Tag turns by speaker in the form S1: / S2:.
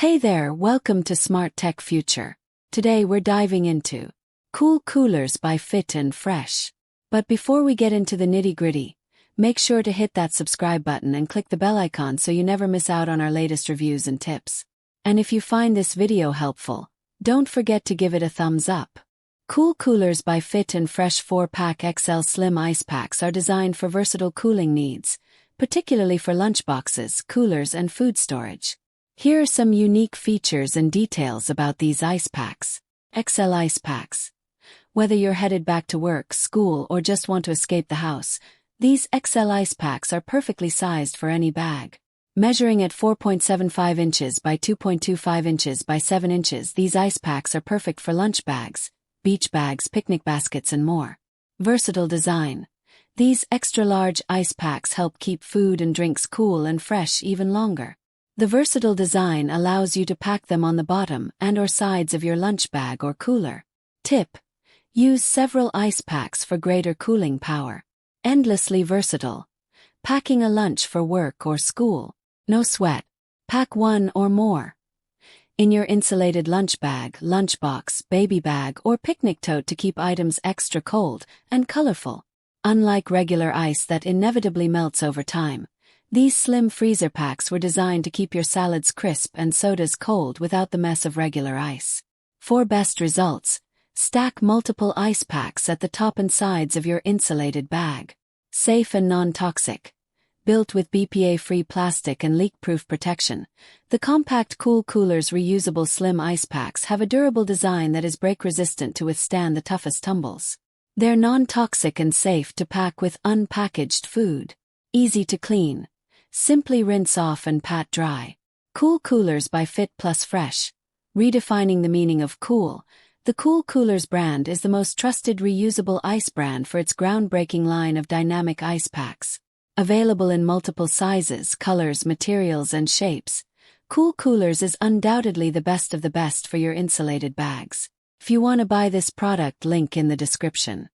S1: Hey there, welcome to Smart Tech Future. Today we're diving into Cool Coolers by Fit and Fresh. But before we get into the nitty-gritty, make sure to hit that subscribe button and click the bell icon so you never miss out on our latest reviews and tips. And if you find this video helpful, don't forget to give it a thumbs up. Cool Coolers by Fit and Fresh 4-pack XL Slim ice packs are designed for versatile cooling needs, particularly for lunchboxes, coolers, and food storage. Here are some unique features and details about these ice packs. XL ice packs. Whether you're headed back to work, school, or just want to escape the house, these XL ice packs are perfectly sized for any bag. Measuring at 4.75 inches by 2.25 inches by 7 inches, these ice packs are perfect for lunch bags, beach bags, picnic baskets, and more. Versatile design. These extra-large ice packs help keep food and drinks cool and fresh even longer. The versatile design allows you to pack them on the bottom and/or sides of your lunch bag or cooler. Tip: use several ice packs for greater cooling power. Endlessly versatile. Packing a lunch for work or school. No sweat. Pack one or more in your insulated lunch bag, lunchbox, baby bag, or picnic tote to keep items extra cold and colorful. Unlike regular ice that inevitably melts over time, these slim freezer packs were designed to keep your salads crisp and sodas cold without the mess of regular ice. For best results, stack multiple ice packs at the top and sides of your insulated bag. Safe and non-toxic. Built with BPA-free plastic and leak-proof protection, the compact Cool Coolers reusable slim ice packs have a durable design that is break-resistant to withstand the toughest tumbles. They're non-toxic and safe to pack with unpackaged food. Easy to clean. Simply rinse off and pat dry. Cool Coolers by Fit plus Fresh. Redefining the meaning of cool, the Cool Coolers brand is the most trusted reusable ice brand for its groundbreaking line of dynamic ice packs. Available in multiple sizes, colors, materials, and shapes, Cool Coolers is undoubtedly the best of the best for your insulated bags. If you want to buy this product, link in the description.